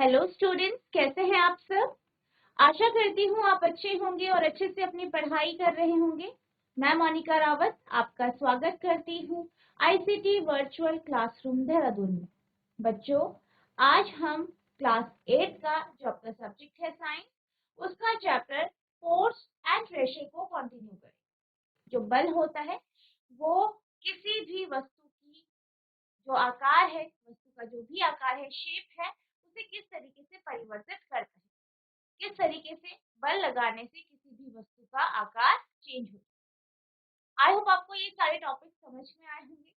Hello students, कैसे हैं आप सब। आशा करती हूँ आप अच्छे होंगे और अच्छे से अपनी पढ़ाई कर रहे होंगे। मैं मोनिका रावत आपका स्वागत करती हूँ आईसीटी वर्चुअल क्लासरूम देहरादून में। बच्चों, आज हम क्लास 8 का जो आपका सब्जेक्ट है साइंस, उसका चैप्टर फोर्स एंड प्रेशर को कंटिन्यू करें। जो बल होता है वो किसी भी वस्तु की जो आकार है, वस्तु का जो भी आकार है, शेप है, उसे किस तरीके से परिवर्तित करता है, किस तरीके से बल लगाने से किसी भी वस्तु का आकार चेंज होता है। आई होप आपको ये सारे टॉपिक समझ में आए होंगे।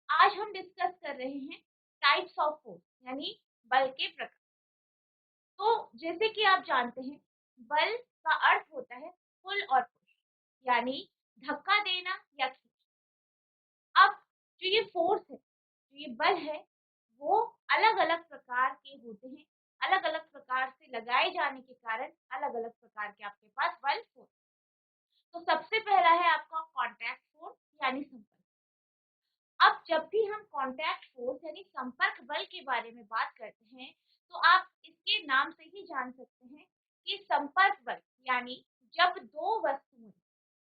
आज हम डिस्कस कर रहे हैं टाइप्स ऑफ फोर्स, यानी बल के प्रकार। तो जैसे कि आप जानते हैं, बल का अर्थ होता है पुल और पुश, यानी धक्का देना या खींचना। अब जो ये फोर्स है, जो ये बल है, वो अलग अलग प्रकार के होते हैं। अलग अलग प्रकार से लगाए जाने के कारण अलग अलग प्रकार के आपके पास बल होते हैं। तो सबसे पहला है आपका कांटेक्ट फोर्स, यानी संपर्क। अब जब भी हम कांटेक्ट फोर्स यानी संपर्क बल के बारे में बात करते हैं, तो आप इसके नाम से ही जान सकते हैं कि संपर्क बल यानी जब दो वस्तुएं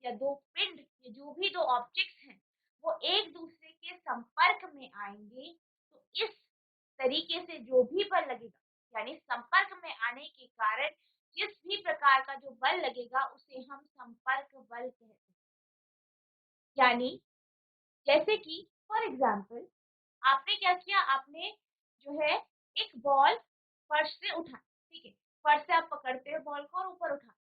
या दो पिंड या जो भी दो ऑब्जेक्ट्स हैं, वो एक दूसरे के संपर्क में आएंगे, तो इस तरीके से जो भी बल लगेगा, यानी संपर्क में आने के कारण जिस भी प्रकार का जो बल लगेगा, उसे हम संपर्क बल कहते हैं। यानी जैसे कि फॉर एग्जाम्पल, आपने क्या किया, आपने जो है एक बॉल फर्श से उठा, ठीक है, फर्श से आप पकड़ते हो बॉल को और ऊपर उठा।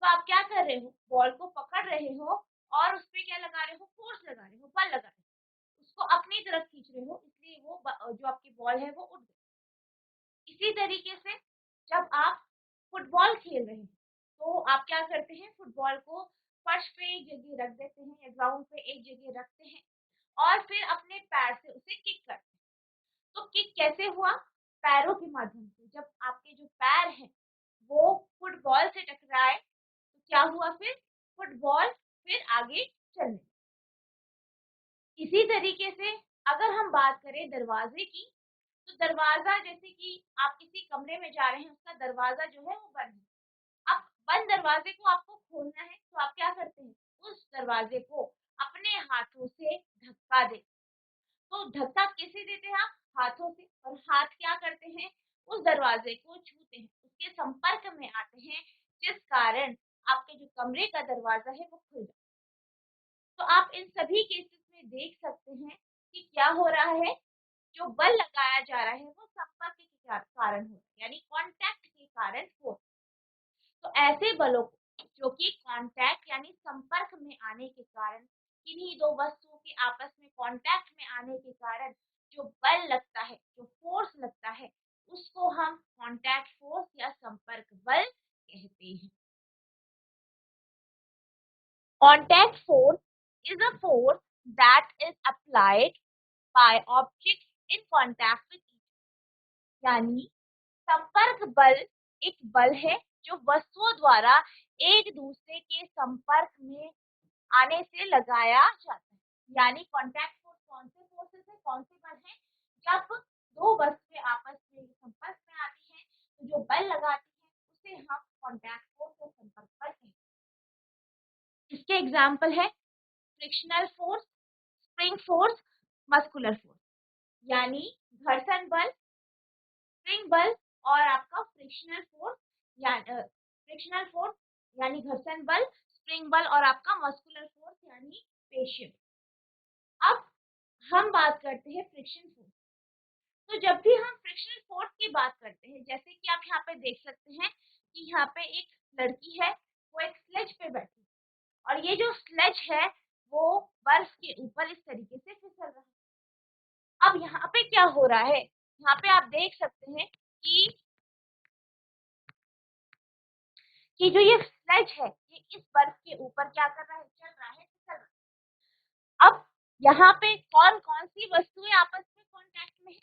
तो आप क्या कर रहे हो, बॉल को पकड़ रहे हो और उस पे क्या लगा रहे हो, फोर्स लगा रहे हो, बल लगा रहे हो, उसको अपनी तरफ खींच रहे हो, इसलिए वो जो आपकी बॉल है वो उठ गई। इसी तरीके से जब आप फुटबॉल खेल रहे हैं, तो आप क्या करते हैं, फुटबॉल को फर्श पे एक जगह रख देते हैं या ग्राउंड पे एक जगह रखते हैं और फिर अपने पैर से उसे किक करते हैं। तो किक कैसे हुआ, पैरों के माध्यम से। जब आपके जो पैर हैं वो फुटबॉल से टकराए, तो क्या हुआ, फिर फुटबॉल फिर आगे चलने। इसी तरीके से अगर हम बात करें दरवाजे की, तो दरवाजा, जैसे कि आप किसी कमरे में जा रहे हैं, उसका दरवाजा जो है वो बंद है। अब बंद दरवाजे को आपको खोलना है, तो आप क्या करते हैं, उस दरवाजे को अपने हाथों से धक्का दे। तो धक्का किसे देते हैं आप, हाथों से, और हाथ क्या करते हैं, उस दरवाजे को छूते हैं, उसके संपर्क में आते हैं, जिस कारण आपके जो कमरे का दरवाजा है वो खुल जाता है। तो आप इन सभी केसेस में देख सकते हैं कि क्या हो रहा है, जो बल लगाया जा रहा है वो संपर्क के कारण हो रहा है, यानी कांटेक्ट के कारण हो। तो ऐसे बलों को जो कि कांटेक्ट यानी संपर्क में आने के कारण, किन्हीं दो वस्तुओं के आपस में कांटेक्ट में आने के कारण जो बल लगता है, जो फोर्स लगता है, उसको हम कांटेक्ट फोर्स या संपर्क बल कहते हैं। Contact force is a force that is applied by objects in contact with, यानी संपर्क बल एक बल है जो वस्तुओं द्वारा एक दूसरे के संपर्क में आने से लगाया जाता है। यानी कांटेक्ट फोर्स कौन से फोर्सेस है, कौन से बल है, जब दो वस्तुएं आपस में संपर्क में आती हैं, तो जो बल लगाती हैं उसे हम कांटेक्ट फोर्स या संपर्क बल कहते हैं। इसके एग्जाम्पल है frictional force, spring force, muscular force. यानी घर्षण बल, स्प्रिंग बल और आपका फ्रिक्शनल फोर्स, या फ्रिक्शनल फोर्स यानी घर्षण बल, स्प्रिंग बल और आपका मस्कुलर फोर्स यानी पेशीय। अब हम बात करते हैं फ्रिक्शन फोर्स। तो जब भी हम फ्रिक्शनल फोर्स की बात करते हैं, जैसे कि आप यहाँ पे देख सकते हैं कि यहाँ पे एक लड़की है, वो एक स्लेज पे बैठी है और ये जो स्लेज है वो बर्फ के ऊपर इस तरीके से फिसल रहा है। अब यहाँ पे क्या हो रहा है, यहाँ पे आप देख सकते हैं कि जो ये स्लेज है, ये इस बर्फ के ऊपर क्या कर रहा है, चल रहा है, फिसल रहा है। अब यहाँ पे कौन कौन सी वस्तुएं आपस में कांटेक्ट में है,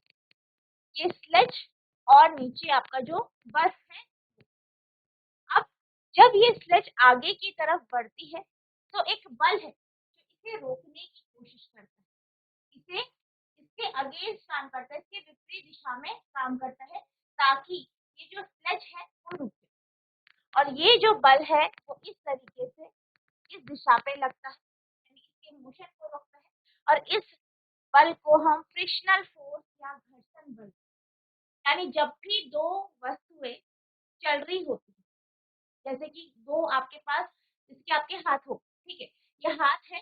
ये स्लेज और नीचे आपका जो बर्फ है। अब जब ये स्लेज आगे की तरफ बढ़ती है, तो एक बल है जो इसे रोकने की कोशिश करता है, इसे इसके अगेंस्ट काम करता है, इसके विपरीत दिशा में काम करता है, ताकि ये जो स्लेज है वो रुके। और ये जो बल है वो इस तरीके से इस दिशा पे लगता है, यानी इसके मोशन को रोकता है। और इस बल को हम फ्रिक्शनल फोर्स या घर्षण बल, यानी जब भी दो वस्तुएं चल रही होती है, जैसे कि दो आपके पास, जिसके आपके हाथ हो, ठीक है, ये हाथ है,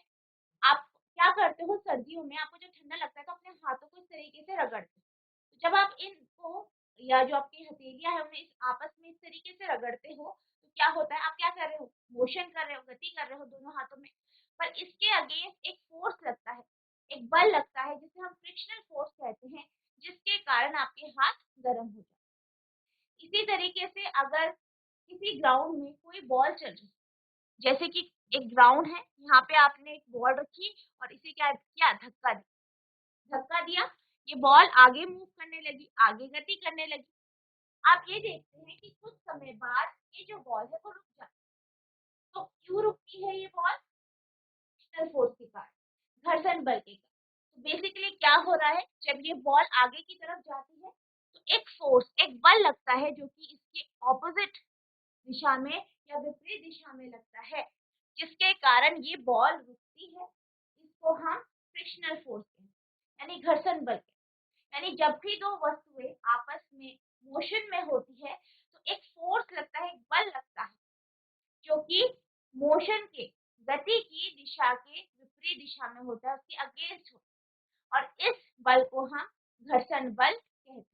आप क्या करते हो सर्दियों में, आपको जब ठंडा लगता है तो अपने हाथों को इस तरीके से रगड़ते हो। तो जब आप इनको या जो आपकी हथेलियां है उन्हें इस आपस में इस तरीके से रगड़ते हो तो क्या होता है, आप क्या कर रहे हो, मोशन कर रहे हो, गति कर रहे हो दोनों हाथों में। पर इसके अगेंस्ट एक फोर्स लगता है, एक बल लगता है जिसे हम फ्रिक्शनल फोर्स कहते हैं, जिसके कारण आपके हाथ गर्म हो जाते हैं। इसी तरीके से अगर किसी ग्राउंड में कोई बॉल चल रही है, जैसे कि एक ग्राउंड है, यहाँ पे आपने एक बॉल रखी और इसे क्या किया, धक्का दिया, धक्का दिया, ये बॉल आगे मूव करने लगी, आगे गति करने लगी। आप ये देखते हैं कि कुछ समय बाद ये जो बॉल है वो रुक जाती है। तो क्यों रुकती है ये बॉल, फ्रिक्शनल फोर्स के कारण, घर्षण बल के कारण। तो बेसिकली क्या हो रहा है, जब ये बॉल आगे की तरफ जाती है तो एक फोर्स, एक बल लगता है जो कि इसके ऑपोजिट दिशा में या विपरीत दिशा में लगता है, जिसके कारण ये बॉल रुकती है। इसको हम फ्रिक्शनल फोर्स कहते हैं, यानी घर्षण बल कहते हैं। यानी जब भी दो वस्तुएं आपस में मोशन में होती है तो एक फोर्स लगता है, एक बल लगता है, जो कि मोशन के, गति की दिशा के विपरीत दिशा में होता है, उसके अगेंस्ट होता है, और इस बल को हम घर्षण बल कहते हैं।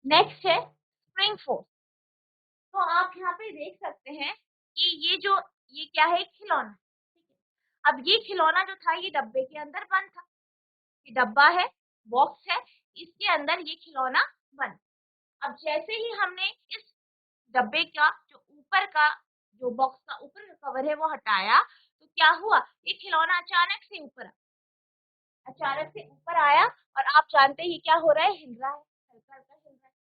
नेक्स्ट है स्प्रिंग फोर्स। तो आप यहाँ पे देख सकते हैं कि ये क्या है, खिलौना, ठीक है। अब ये खिलौना जो था ये डब्बे के अंदर बंद था, ये डब्बा है, बॉक्स है, इसके अंदर ये खिलौना बंद। अब जैसे ही हमने इस डब्बे का जो ऊपर का, जो बॉक्स का ऊपर का कवर है वो हटाया, तो क्या हुआ, ये खिलौना अचानक से ऊपर आया, अचानक से ऊपर आया, और आप जानते ही क्या हो रहा है, हिल रहा है, हल्का हल्का हिल रहा है।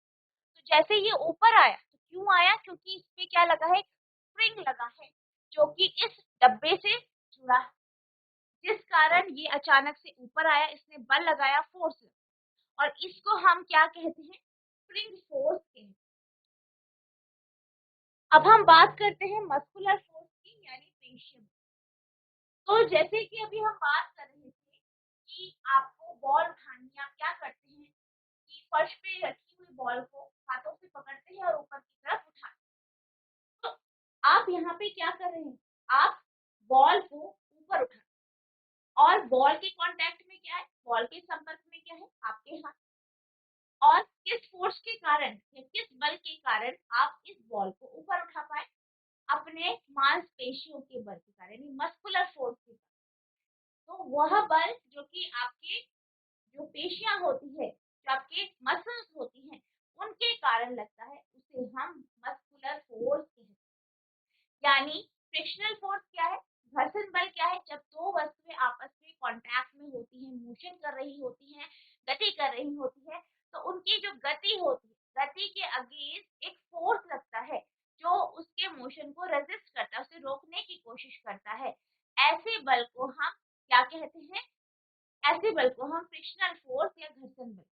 तो जैसे ये ऊपर आया, तो क्यों आया, क्योंकि इस पे क्या लगा है, स्प्रिंग लगा है, जो कि इस डब्बे से जुड़ा है, जिस कारण ये अचानक से ऊपर आया, इसने बल लगाया, फोर्स लगा, और इसको हम क्या कहते हैं, स्प्रिंग फोर्स कहते हैं। अब हम बात करते हैं मस्कुलर फोर्स की, यानी पेशीय बल। तो जैसे कि अभी हम बात कर रहे थे कि आपको बॉल उठानी है, आप क्या करते हैं कि फर्श पे रखी हुई बॉल को हाथों से पकड़ते हैं और ऊपर की तरफ उठाते हैं। तो आप यहाँ पे क्या कर रहे हैं, आप बॉल को ऊपर उठा, और बॉल के कांटेक्ट में क्या है, बॉल के संपर्क में क्या है, आपके हाथ। और किस फोर्स के कारण या किस बल के कारण आप इस बॉल को ऊपर उठा पाए, अपने मांसपेशियों के बल के कारण, यानी मस्कुलर फोर्स के कारण। तो वह बल जो कि आपके जो पेशियां होती है, जो आपके मसल्स होती हैं, उनके कारण लगता है, उसे हम मस्कुलर फोर्स कहते हैं। यानी फ्रिक्शनल फोर्स क्या है, घर्षण बल क्या है, जब दो वस्तुएं आपस में कांटेक्ट में होती हैं, मोशन कर रही होती हैं, गति कर रही होती है, तो उनकी जो गति होती है, गति के अगेंस्ट एक फोर्स लगता है जो उसके मोशन को रेजिस्ट करता है, उसे रोकने की कोशिश करता है। ऐसे बल को हम क्या कहते हैं, ऐसे बल को हम फ्रिक्शनल फोर्स या घर्षण बल।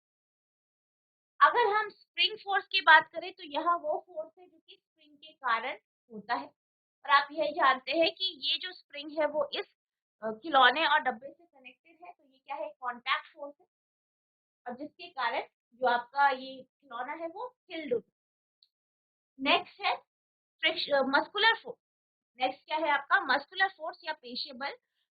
अगर हम स्प्रिंग फोर्स की बात करें तो यह वो फोर्स है जो कि स्प्रिंग के कारण होता है। और आप यही जानते हैं कि ये जो स्प्रिंग है वो इस खिलौने और डब्बे से कनेक्टेड है, तो ये क्या है, कॉन्टैक्ट फोर्स है, और जिसके कारण जो आपका ये खिलौना है वो हिल्ड होता है। नेक्स्ट है मस्कुलर फोर्स। नेक्स्ट क्या है आपका, मस्कुलर फोर्स या पेशीय बल।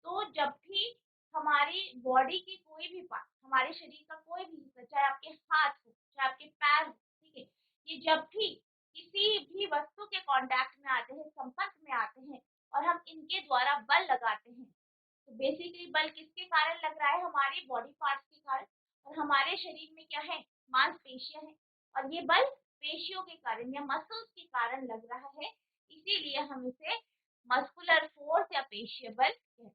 तो जब भी हमारी बॉडी के कोई भी पार्ट, हमारे शरीर का कोई भी हिस्सा, चाहे आपके हाथ हो, चाहे आपके पैर हो, ठीक है, ये जब भी किसी भी वस्तु के कांटेक्ट में आते हैं, संपर्क में आते हैं, और हम इनके द्वारा बल लगाते हैं, तो बेसिकली बल किसके कारण लग रहा है, हमारे बॉडी पार्ट्स के कारण। और हमारे शरीर में क्या है, मांसपेशियां हैं, और ये बल पेशियों के कारण या मसल्स के कारण लग रहा है, इसीलिए हम इसे मस्कुलर फोर्स या पेशीय बल कहते हैं।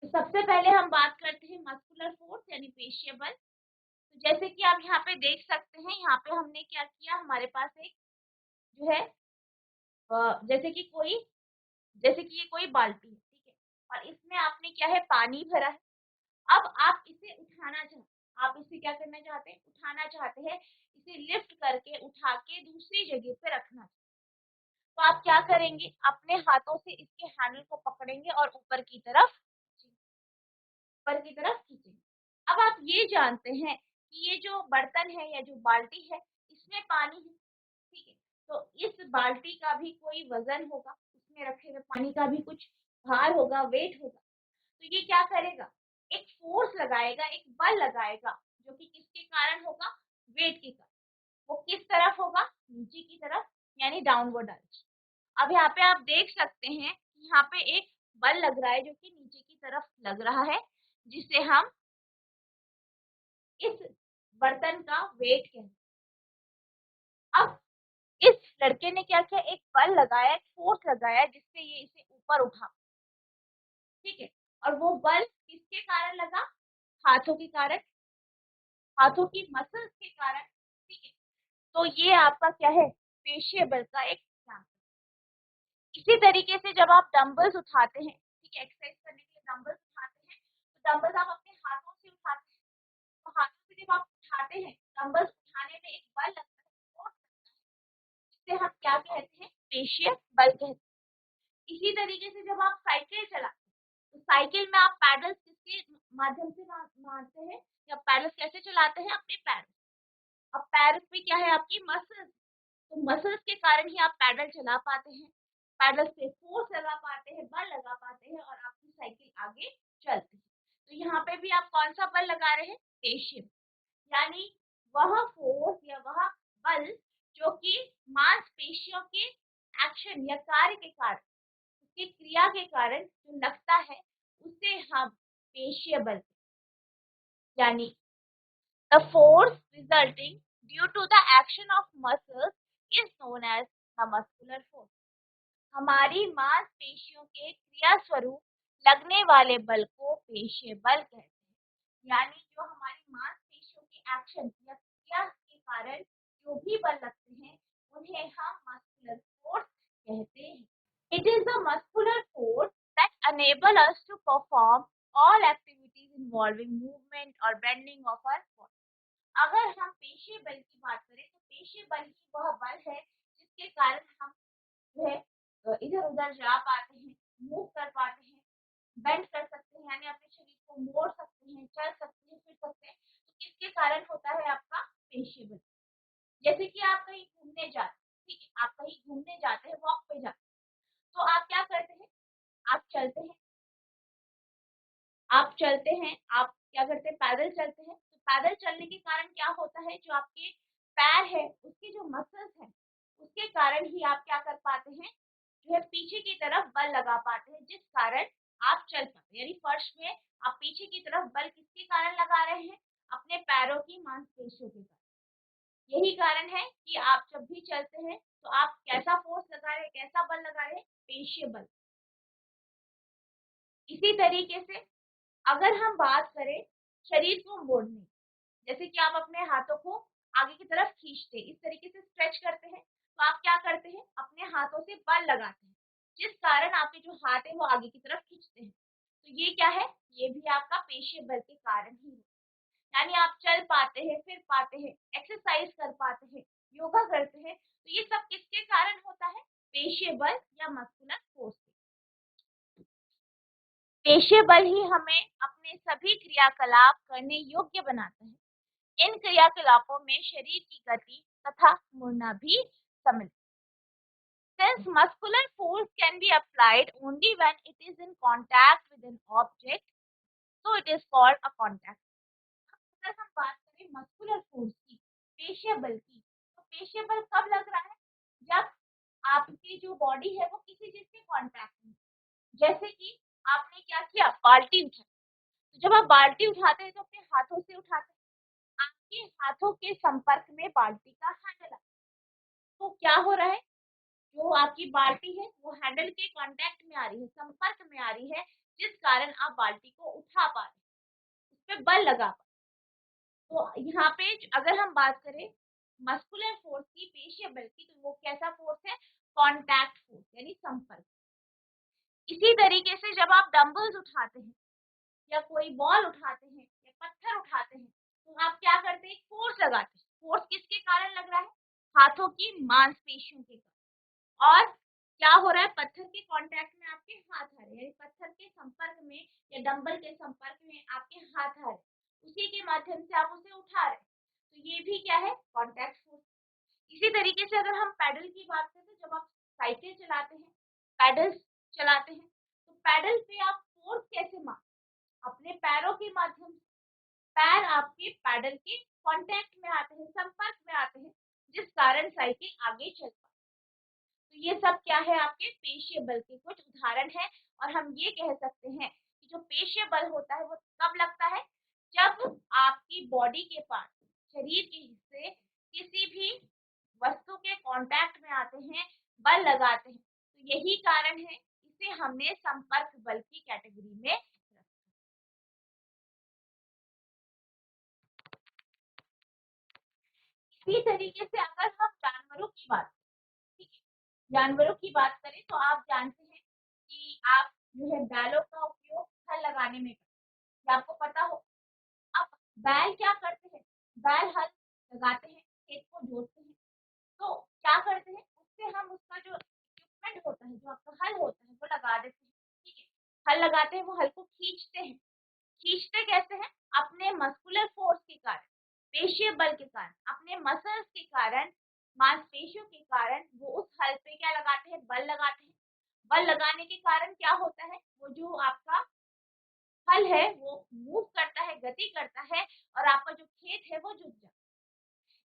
तो सबसे पहले हम बात करते हैं मस्कुलर फोर्स यानी पेशीय बल। तो जैसे कि आप यहाँ पे देख सकते हैं, यहाँ पे हमने क्या किया, हमारे पास एक जो है जैसे कि ये कोई बाल्टी है, ठीक है, और इसमें आपने क्या है, पानी भरा है, अब आप इसे उठाना चाहते, आप इसे क्या करना चाहते हैं, उठाना चाहते हैं, इसे लिफ्ट करके उठा के दूसरी जगह पे रखना चाहते हैं। तो आप क्या करेंगे, अपने हाथों से इसके हैंडल को पकड़ेंगे और ऊपर की तरफ खींचेंगे। अब आप ये जानते हैं कि ये जो बर्तन है या जो बाल्टी है, इसमें पानी है, ठीक है। तो इस बाल्टी का भी कोई वजन होगा, उसमें रखे हुए पानी का भी कुछ भार होगा, वेट होगा। तो ये क्या करेगा, एक फोर्स लगाएगा, एक बल लगाएगा, जो कि किसके कारण होगा, वेट के कारण। वो किस तरफ होगा, नीचे की तरफ, यानी डाउनवर्ड डायरेक्शन। अब यहाँ पे आप देख सकते हैं कि यहाँ पे एक बल लग रहा है जो कि नीचे की तरफ लग रहा है, जिसे हम इस बर्तन का वेट कहते हैं। अब इस लड़के ने क्या किया, एक बल लगाया, एक फोर्स लगाया, जिससे ये इसे ऊपर उठा, ठीक है। और वो बल किसके कारण लगा, हाथों के कारण, हाथों की मसल्स के कारण, ठीक है। तो ये आपका क्या है, पेशीय बल का एक एग्जाम्पल। इसी तरीके से जब आप डंबल्स उठाते हैं, ठीक है, एक्सरसाइज करने के लिए डंबल्स उठाते हैं, तो डंबल्स आप अपने हाथों से उठाते हैं। तो हाथों से जब आप उठाते हैं, डंबल्स उठाने में एक बल लगता है, फोर्स लगता है, जिसे हम क्या कहते हैं, पेशीय बल कहते हैं। इसी तरीके से जब आप साइकिल चलाते हैं, तो साइकिल में आप पैडल्स किसके माध्यम से मारते हैं, या पैडल्स कैसे चलाते हैं, अपने पैर। अब पैर पे क्या है, आपकी मसल्स, तो मसल्स के कारण ही आप पैडल चला पाते हैं, पैडल से फोर्स लगा पाते हैं, बल लगा पाते हैं, और आपकी साइकिल आगे चलती है। तो यहाँ पे भी आप कौन सा बल लगा रहे हैं, पेशीय, यानी वह फोर्स या वह बल जो कि मांसपेशियों के एक्शन या कार्य के कारण, उसकी क्रिया के कारण जो लगता है, उसे हम पेशीय बल, यानी the force resulting due to the action of muscles is known as the muscular force। हमारी मांसपेशियों के क्रिया स्वरूप लगने वाले बल को पेशीय बल कहते हैं। यानी जो हमारी मांसपेशियों के एक्शन या क्रिया के कारण जो भी बल लगते हैं, उन्हें हम मस्कुलर फोर्स कहते हैं। It is the muscular force that enable us to perform all activities involving movement or bending of our body। अगर हम पेशीय बल की बात करें, तो पेशीय बल ही वह बल है जिसके कारण हम जो है इधर उधर जा पाते हैं, मूव कर पाते हैं, बेंड कर सकते हैं, यानी अपने शरीर को मोड़ सकते हैं, चल सकते हैं, फिर सकते हैं। तो किसके कारण होता है, आपका पेशीय बल। जैसे कि आप कहीं घूमने जाते हैं, ठीक है, आप कहीं घूमने जाते हैं, वॉक पे जाते हैं, तो आप क्या करते हैं, आप चलते हैं, आप क्या करते हैं, पैदल चलते हैं। तो पैदल चलने के कारण क्या होता है, जो आपके पैर है, उसके जो मसल्स हैं, उसके कारण ही आप क्या कर पाते हैं, जो है पीछे की तरफ बल लगा पाते हैं, जिस कारण आप चल पाते हैं। यानी फर्श में आप पीछे की तरफ बल किसके कारण लगा रहे हैं, अपने पैरों की मांसपेशियों के कारण। यही कारण है कि आप जब भी चलते हैं, तो आप कैसा फोर्स लगा रहे हैं, कैसा बल लगा रहे हैं, पेशीय बल। इसी तरीके से अगर हम बात करें शरीर को मोड़ने, जैसे कि आप अपने हाथों को आगे की तरफ खींचते हैं, इस तरीके से स्ट्रेच करते हैं, तो आप क्या करते हैं, अपने हाथों से बल लगाते हैं, जिस कारण आपके जो हाथ है वो आगे की तरफ खींचते हैं। तो ये क्या है, ये भी आपका पेशीय बल के कारण ही है। यानी आप चल पाते हैं, फिर पाते हैं, एक्सरसाइज कर पाते हैं, योगा करते हैं, तो ये सब किसके कारण होता है, पेशीय बल या मस्कुलर फोर्स। पेशीय बल ही हमें अपने सभी क्रियाकलाप करने योग्य बनाता है। इन क्रियाकलापों में शरीर की गति तथा मुड़ना भी शामिल है। Since muscular force can be applied only when it is in contact with an object, so it is called a contact। अगर हम बात करें मस्कुलर फोर्स की, पेशीय बल की, तो पेशीय बल कब लग रहा है, जब आपकी जो बॉडी है वो किसी चीज के कांटेक्ट में, जैसे कि आपने क्या किया, बाल्टी उठाई। तो जब आप बाल्टी उठाते हैं, तो अपने हाथों से उठाते हैं, आपके हाथों के संपर्क में बाल्टी का हैंडल है। तो क्या हो रहा है, जो आपकी बाल्टी है वो हैंडल के कांटेक्ट में आ रही है, संपर्क में आ रही है, जिस कारण आप बाल्टी को उठा पा रहे हैं, उस पर बल लगा पा रहे हैं। तो यहाँ पे अगर हम बात करें मस्कुलर फोर्स की, पेशीय बल की, तो वो कैसा फोर्स है, कांटेक्ट फोर्स, यानी संपर्क। इसी तरीके से जब आप डंबल्स उठाते हैं, या कोई बॉल उठाते हैं या पत्थर उठाते हैं तो आप क्या करते हैं, फोर्स लगाते हैं। फोर्स किसके कारण लग रहा है, हाथों की मांसपेशियों के कारण। और क्या हो रहा है, पत्थर के कांटेक्ट में आपके हाथ आ रहे हैं, यानी पत्थर के संपर्क में या डंबल के संपर्क में आपके हाथ आ रहे हैं, उसी के माध्यम से आप उसे उठा रहे हैं। तो ये भी क्या है, कांटेक्ट फोर्स। इसी तरीके से अगर हम पैडल की बात करें तो जब आप साइकिल चलाते हैं, पैडल चलाते हैं, तो पैडल पे आप फोर्स कैसे मार, अपने पैरों के माध्यम से। पैर आपके पैडल के कांटेक्ट में आते हैं, संपर्क में आते हैं, जिस कारण साइकिल आगे चल पाती है। तो ये सब क्या है, आपके पेशीय बल के कुछ उदाहरण है। और हम ये कह सकते हैं कि जो पेशीय बल होता है वो कब लगता है, जब आपकी बॉडी के पार्ट, शरीर के हिस्से किसी भी वस्तु के कांटेक्ट में आते हैं, बल लगाते हैं। तो यही कारण है इसे हमने संपर्क बल की कैटेगरी में रखा। इसी तरीके से अगर हम जानवरों की बात, ठीक है, जानवरों की बात करें तो आप जानते हैं कि आप जो है बैलों का उपयोग हल लगाने में करते हैं, आपको पता हो। अब बैल क्या करते हैं, बैल हल लगाते हैं, खेत को जोतते हैं, तो क्या करते हैं, उससे हम उसका जो इक्विपमेंट होता है, जो आपका हल होता है वो लगा देते हैं, ठीक है। हल लगाते हैं, वो हल को खींचते हैं। खींचते कैसे हैं, अपने मस्कुलर फोर्स के कारण, पेशीय बल के कारण, अपने मसल्स के कारण, मांसपेशियों के कारण वो उस हल पे क्या लगाते हैं, बल लगाते हैं। बल लगाने के कारण क्या होता है, वो जो आपका हल है वो मूव करता है, गति करता है, और आपका जो खेत है वो जुत जाता है।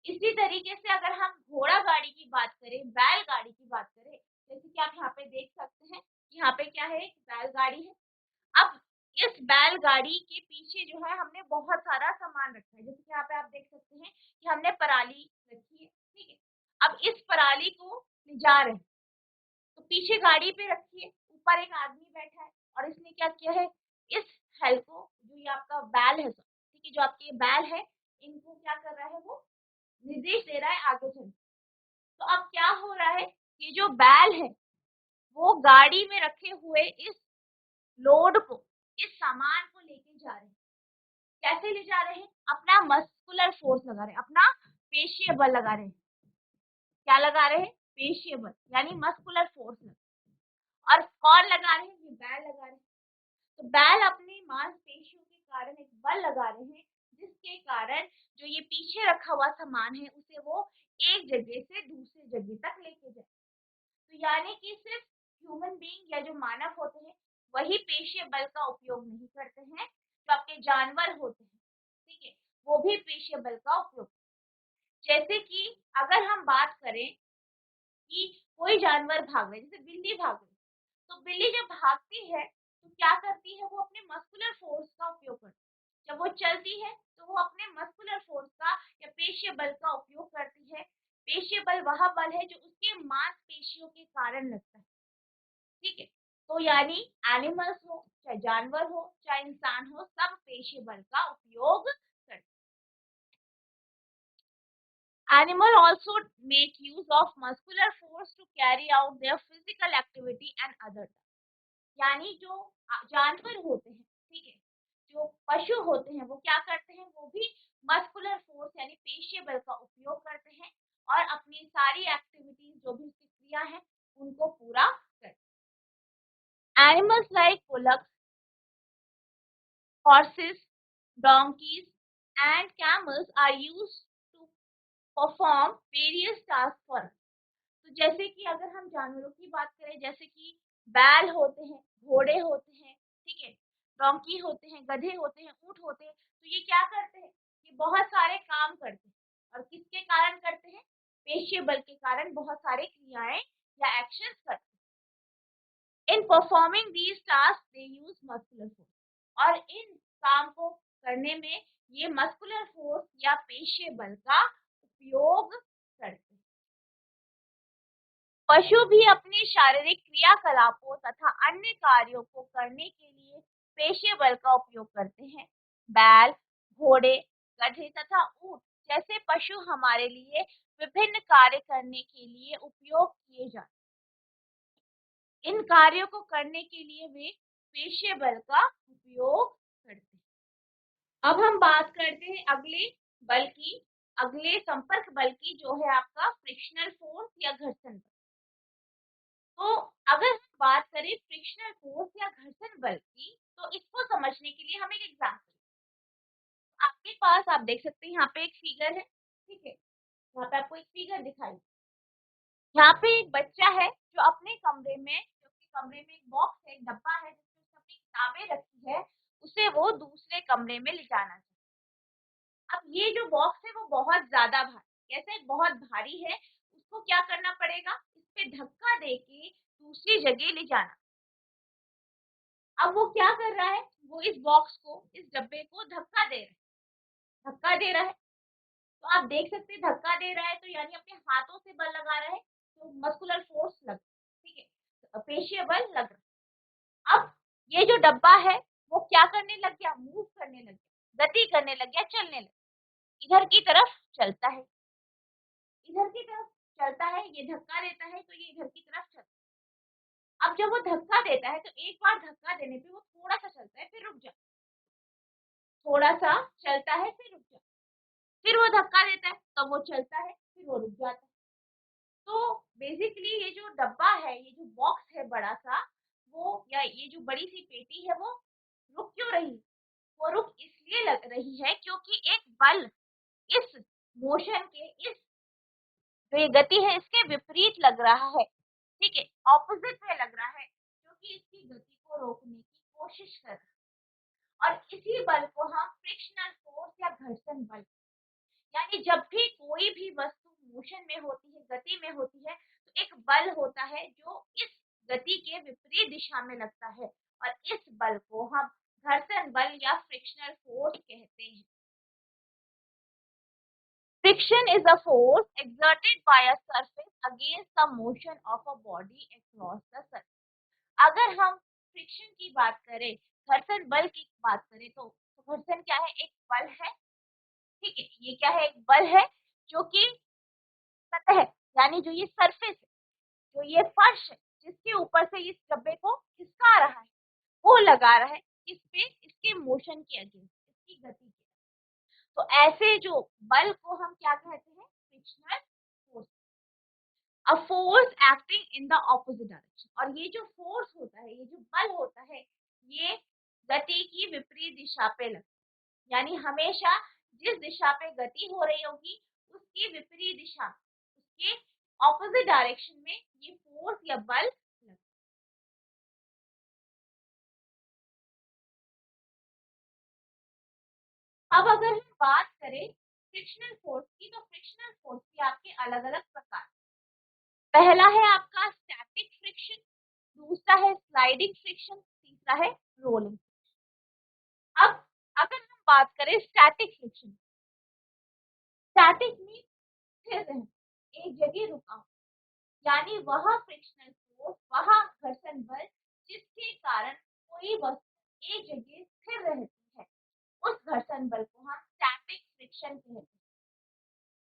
इसी तरीके से अगर हम घोड़ा गाड़ी की बात करें, बैलगाड़ी की बात करें, जैसे कि आप यहाँ पे देख सकते हैं, यहाँ पे क्या है, एक बैलगाड़ी है। अब इस बैलगाड़ी के पीछे जो है हमने बहुत सारा सामान रखा है, जैसे कि यहाँ पे आप देख सकते हैं कि हमने पराली रखी है, ठीक है। अब इस पराली को ले जा रहे हैं, तो पीछे गाड़ी पे रखी है, ऊपर एक आदमी बैठा है, और इसने क्या किया है, इस हेल को, जो ये आपका बैल है, ठीक है, जो आपके बैल है, इनको क्या कर रहा है, वो निर्देश दे रहा है आगे चलने। तो अब क्या हो रहा है, ये जो बैल है वो गाड़ी में रखे हुए इस लोड को, इस सामान को लेके जा रहे हैं। कैसे ले जा रहे हैं, अपना मस्कुलर फोर्स लगा रहे हैं, अपना पेशीय बल लगा रहे हैं। क्या लगा रहे हैं, पेशीय बल, यानी मस्कुलर फोर्स लगा। और कौन लगा रहे हैं, ये बैल लगा रहे हैं। तो बैल अपनी मांसपेशियों के कारण एक बल लगा रहे हैं, जिसके कारण जो ये पीछे रखा हुआ सामान है उसे वो एक जगह से दूसरी जगह तक लेके जाए। तो यानी कि सिर्फ ह्यूमन बीइंग या जो मानव होते हैं वही पेशीय बल का उपयोग नहीं करते हैं, जो आपके जानवर होते हैं, ठीक है, वो भी पेशीय बल का उपयोग। जैसे कि अगर हम बात करें कि कोई जानवर भाग रहा है, जैसे बिल्ली भाग रही है, तो बिल्ली जब भागती है तो क्या करती है, वो अपने मस्कुलर फोर्स का उपयोग करती है। जब वो चलती है तो वो अपने मस्कुलर फोर्स का या पेशीय बल का उपयोग करती है। पेशीय बल वह बल है जो उसके मांसपेशियों के कारण लगता है, ठीक है। तो यानी एनिमल्स हो, चाहे जानवर हो, चाहे इंसान हो, सब पेशीय बल का उपयोग करते हैं। Animal also make use of muscular force to carry out their physical activity and other tasks. यानी जो जानवर होते हैं, ठीक है, जो पशु होते हैं, वो क्या करते हैं, वो भी मस्कुलर फोर्स यानी पेशीय बल का उपयोग करते हैं और अपनी सारी एक्टिविटीज, जो भी उसकी क्रिया है, उनको पूरा करते हैं। Animals like bullocks, horses, donkeys, and camels are used to perform various tasks for us. तो जैसे कि अगर हम जानवरों की बात करें, जैसे कि बैल होते हैं, घोड़े होते हैं, ठीक है, डोंकी होते हैं, गधे होते हैं, ऊंट होते हैं, तो ये क्या करते हैं, ये बहुत सारे काम करते हैं। और किसके कारण करते हैं, पेशीय बल के कारण बहुत सारे क्रियाएं या एक्शंस करते हैं। In performing these task they use muscular force, और इन काम को करने में ये मस्कुलर फोर्स या पेशीय बल का उपयोग करते हैं। पशु भी अपने शारीरिक क्रियाकलापों तथा अन्य कार्यों को करने के लिए पेशीय बल का उपयोग करते हैं। बैल, घोड़े, गधे तथा ऊंट जैसे पशु हमारे लिए विभिन्न कार्य करने के लिए उपयोग किए जाते हैं। इन कार्यों को करने के लिए वे पेशीय बल का उपयोग करते हैं। अब हम बात करते हैं अगले बल की, अगले संपर्क बल की, जो है आपका फ्रिक्शनल फोर्स या घर्षण बल। तो अगर हम बात करें फ्रिक्शनल फोर्स या घर्षण बल की, तो इसको समझने के लिए हम एक एग्जांपल, आपके पास आप देख सकते हैं यहाँ पे एक फिगर है, ठीक है, यहाँ पे आपको एक फिगर दिखाई, यहाँ पे एक बच्चा है जो अपने कमरे में, जो कि कमरे में एक बॉक्स है, एक डब्बा है जिसमें उसने अपनी किताबें रखी है, उसे वो दूसरे कमरे में ले जाना चाहिए। अब ये जो बॉक्स है वो बहुत ज्यादा भारी, कैसे बहुत भारी है, उसको क्या करना पड़ेगा, इस पे धक्का देके दूसरी जगह ले जाना। अब वो क्या कर रहा है, वो इस बॉक्स को, इस डब्बे को धक्का दे रहा है, धक्का दे रहा है। तो आप देख सकते हैं धक्का दे रहा है तो यानी अपने हाथों से बल लगा रहा है, तो मस्कुलर फोर्स लग, ठीक है, पेशीय बल लग रहा है। अब ये जो डब्बा है वो क्या करने लग गया, मूव करने लग गया, गति करने लग गया, चलने लग गया, इधर की तरफ चलता है, इधर की तरफ चलता है, ये धक्का देता है तो ये इधर की तरफ चलता है। अब जब वो धक्का देता है तो एक बार धक्का देने पे वो थोड़ा सा चलता है, फिर रुक जाता है, थोड़ा सा चलता है, फिर रुक जाता है, फिर वो धक्का देता है तब वो चलता है, फिर वो रुक जाता है। तो बेसिकली ये जो डब्बा है, ये जो बॉक्स है बड़ा सा, वो या ये जो बड़ी सी पेटी है वो रुक क्यों रही, वो रुक इसलिए लग रही है क्योंकि एक बल इस मोशन के, इस जो ये गति है इसके विपरीत लग रहा है, ठीक है, ऑपोजिट में लग रहा है, क्योंकि इसकी गति को रोकने की कोशिश कर रहा है। और इसी बल को हम फ्रिक्शनल फोर्स या घर्षण बल, यानी जब भी कोई भी वस्तु मोशन में होती है, गति में होती है, तो एक बल होता है जो इस गति के विपरीत दिशा में लगता है, और इस बल को हम घर्षण बल या फ्रिक्शनल फोर्स कहते हैं। Friction is a force exerted by a surface against the motion of a body across the surface. अगर हम फ्रिक्शन की बात करें, घर्षण बल की बात करें, तो घर्षण क्या है, एक बल है, ठीक है, ये क्या है, एक बल है जो कि सतह, यानी जो ये सरफेस है, जो ये फर्श है, जिसके ऊपर से इस डब्बे को खिसका रहा है, वो लगा रहा है इस पे, इसके मोशन के अगेंस्ट, इसकी गति के। तो ऐसे जो बल को हम क्या कहते हैं, frictional force, a force acting in the opposite direction. और ये जो फोर्स होता है, ये जो बल होता है, ये गति की विपरीत दिशा पे लगता है, यानी हमेशा जिस दिशा पे गति हो रही होगी उसकी विपरीत दिशा, उसके ऑपोजिट डायरेक्शन में ये फोर्स या बल लगता है। अब अगर हम बात करें फ्रिक्शनल फोर्स की, तो फ्रिक्शनल फोर्स के आपके अलग अलग प्रकार, पहला है आपका स्टैटिक फ्रिक्शन, दूसरा है स्लाइडिंग फ्रिक्शन, तीसरा है रोलिंग। अब अगर हम बात करें स्टैटिक फ्रिक्शन, स्टैटिक में स्थिर रहना, एक जगह रुका हो, यानी वह फ्रिक्शनल फोर्स, वह घर्षण बल जिसके कारण कोई वस्तु एक जगह स्थिर रहती है, उस घर्षण बल को हम स्टैटिक फ्रिक्शन कहते हैं।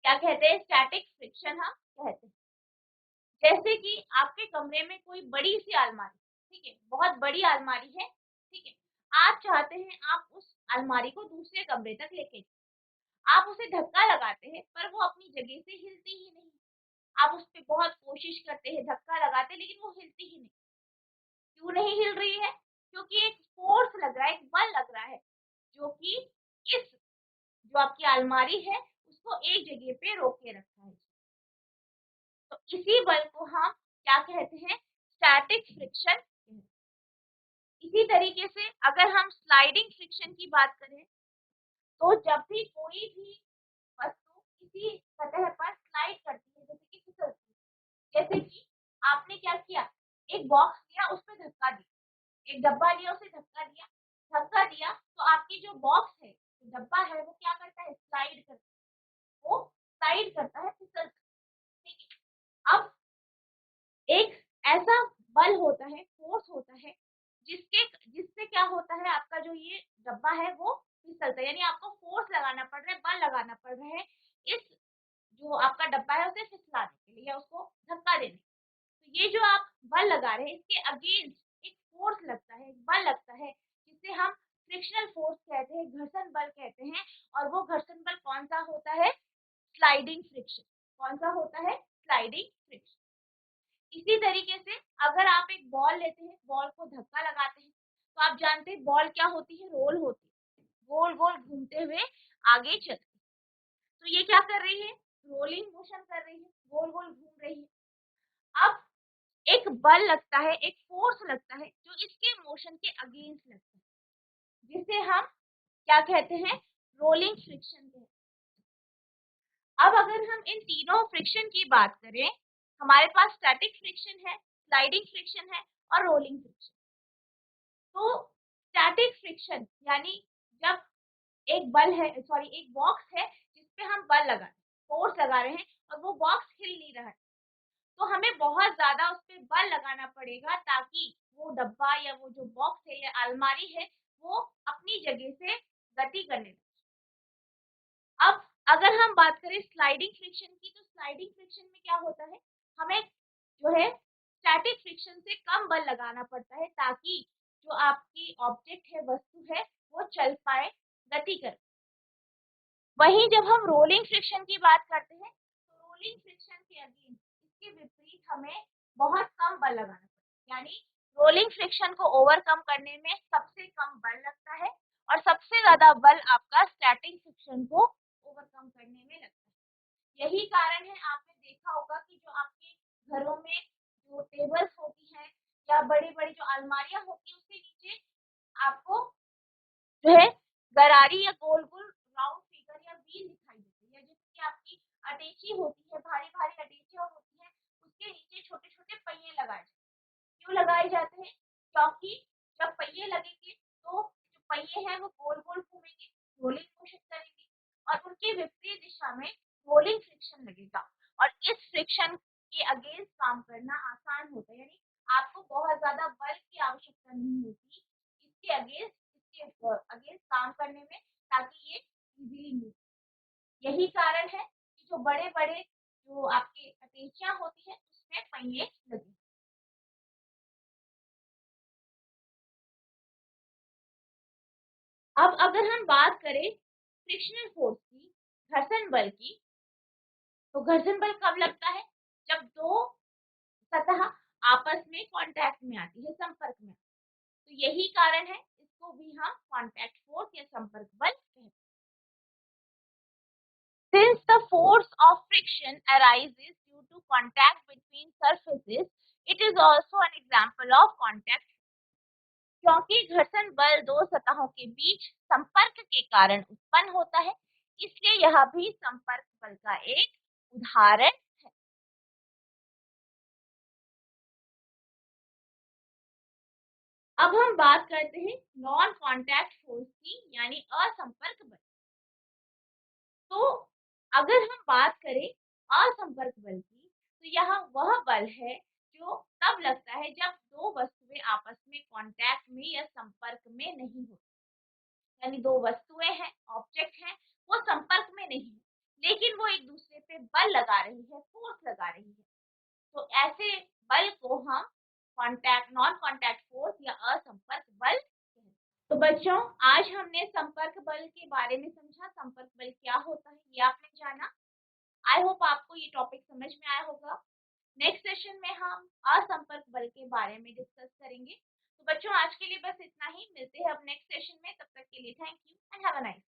क्या कहते हैं, स्टैटिक फ्रिक्शन हम कहते हैं। जैसे कि आपके कमरे में कोई बड़ी सी अलमारी, ठीक है, बहुत बड़ी अलमारी है, ठीक है, आप चाहते हैं आप उस अलमारी को दूसरे कमरे तक लेके, आप उसे धक्का लगाते हैं पर वो अपनी जगह से हिलती ही नहीं, आप उस पर बहुत कोशिश करते हैं, धक्का लगाते हैं, लेकिन वो हिलती ही नहीं। क्यों नहीं हिल रही है, क्योंकि एक फोर्स लग रहा है, एक बल लग रहा है, जो कि इस, जो आपकी अलमारी है उसको एक जगह पे रोके रखा है। तो इसी बल को हम क्या कहते हैं, स्टैटिक फ्रिक्शन। इसी तरीके से अगर हम स्लाइडिंग फ्रिक्शन की बात करें, तो जब भी कोई भी वस्तु किसी सतह पर स्लाइड करती है, जैसे कि फिसलती है, जैसे कि आपने क्या किया, एक बॉक्स लिया, उस पर धक्का दिया, एक डब्बा लिया, उसे धक्का दिया, तो आपकी जो बॉक्स है, जो डब्बा है, वो क्या करता है, स्लाइड करता है, वो स्लाइड करता है, फिसलता है, ठीक है। अब एक ऐसा बल होता है, फोर्स होता है, जिसके जिससे क्या होता है, आपका जो ये डब्बा है वो फिसलता है, यानी आपको फोर्स लगाना पड़ रहा है, बल लगाना पड़ रहा है इस, जो आपका डब्बा है उसे फिसलाने के लिए या उसको धक्का देने। तो ये जो आप बल लगा रहे हैं, इसके अगेंस्ट एक फोर्स लगता है, एक बल लगता है, जिसे हम फ्रिक्शनल फोर्स कहते हैं, घर्षण बल कहते हैं। और वो घर्षण बल कौन सा होता है? Sliding friction. कौन सा होता है? Sliding friction. इसी तरीके से अगर आप एक बॉल लेते हैं, बॉल को धक्का लगाते हैं, तो आप जानते हैं बॉल क्या होती है? रोल होती है, गोल गोल घूमते हुए आगे चलती है। तो ये क्या कर रही है? रोलिंग मोशन कर रही है, गोल गोल घूम रही है। अब एक बल लगता है, एक फोर्स लगता है जो इसके मोशन के अगेंस्ट लगता है, जिसे हम क्या कहते हैं? रोलिंग फ्रिक्शन कहते हैं। अब अगर हम इन तीनों फ्रिक्शन की बात करें, हमारे पास स्टैटिक फ्रिक्शन है, स्लाइडिंग फ्रिक्शन है और रोलिंग फ्रिक्शन। तो स्टैटिक फ्रिक्शन यानी जब एक बल है, सॉरी एक बॉक्स है जिसपे हम बल लगा रहे हैं, फोर्स लगा रहे हैं और वो बॉक्स हिल नहीं रहा है, तो हमें बहुत ज्यादा उस पे बल लगाना पड़ेगा ताकि वो डब्बा या वो जो बॉक्स है या अलमारी है वो अपनी जगह से गति करने लगे। अब अगर हम बात करें स्लाइडिंग फ्रिक्शन की, तो स्लाइडिंग फ्रिक्शन में क्या होता है? हमें जो है स्टैटिक फ्रिक्शन से कम बल लगाना पड़ता है ताकि जो आपकी ऑब्जेक्ट है, वस्तु है, वो चल पाए, गति करे। वहीं जब हम रोलिंग फ्रिक्शन की बात करते हैं, तो रोलिंग फ्रिक्शन के अगेंस्ट, इसके विपरीत हमें बहुत कम बल लगाना पड़ता है। यानी रोलिंग फ्रिक्शन को ओवरकम करने में सबसे कम बल लगता है और सबसे ज्यादा बल आपका स्टैटिक फ्रिक्शन को ओवरकम करने में लगता है। यही कारण है, आपने देखा होगा कि जो आपके घरों में जो टेबल्स होती हैं या बड़ी बड़ी जो अलमारियां होती हैं, उसके नीचे आपको जो है गरारी या गोल गोल राउंड फिगर या व्हील दिखाई देती है, जैसे कि आपकी अटैची होती है, भारी भारी अटैची होती है, उसके नीचे छोटे छोटे पहिए लगाए जाते हैं। क्यों लगाए जाते हैं? क्योंकि जब पहिए लगेंगे तो जो पहिए हैं वो गोल गोल घूमेंगे, रोलिंग मोशन करेंगे और उनके विपरीत दिशा में रोलिंग फ्रिक्शन लगेगा और इस फ्रिक्शन के अगेंस्ट काम करना आसान होता है। यानी आपको बहुत ज्यादा बल की आवश्यकता नहीं होती इसके अगेंस्ट काम करने में, ताकि ये इजीली मूव। यही कारण है कि जो बड़े बड़े जो आपके अटैचियां होती है उसमें पहिए लगे। अब अगर हम बात करें फ्रिक्शनल फोर्स की, घर्षण बल की, तो घर्षण बल कब लगता है? जब दो सतह आपस में कांटेक्ट में आती है, संपर्क में। तो यही कारण है, इसको भी हम कांटेक्ट फोर्स या संपर्क बल कहते हैं। Since the force of friction arises due to contact between surfaces, it is also an example of contact. क्योंकि घर्षण बल दो सतहों के बीच संपर्क के कारण उत्पन्न होता है, इसलिए यह भी संपर्क बल का एक उदाहरण है। अब हम बात करते हैं नॉन कॉन्टैक्ट फोर्स की, यानी असंपर्क बल। तो अगर हम बात करें असंपर्क बल की, तो यह वह बल है जो तब लगता है जब दो वस्तुएं आपस में कांटेक्ट में या संपर्क में नहीं होती। यानी दो वस्तुएं हैं, ऑब्जेक्ट हैं, वो संपर्क में नहीं है, लेकिन वो एक दूसरे पे बल लगा रही है, फोर्स लगा रही है। तो ऐसे बल को हम कॉन्टैक्ट, नॉन कॉन्टैक्ट फोर्स या असंपर्क बल कहते हैं। तो बच्चों, आज हमने संपर्क बल के बारे में समझा, संपर्क बल क्या होता है ये आपने जाना। आई होप आपको ये टॉपिक समझ में आया होगा। नेक्स्ट सेशन में हम असंपर्क बल के बारे में डिस्कस करेंगे। तो बच्चों, आज के लिए बस इतना ही। मिलते हैं अब नेक्स्ट सेशन में, तब तक के लिए thank you and have a nice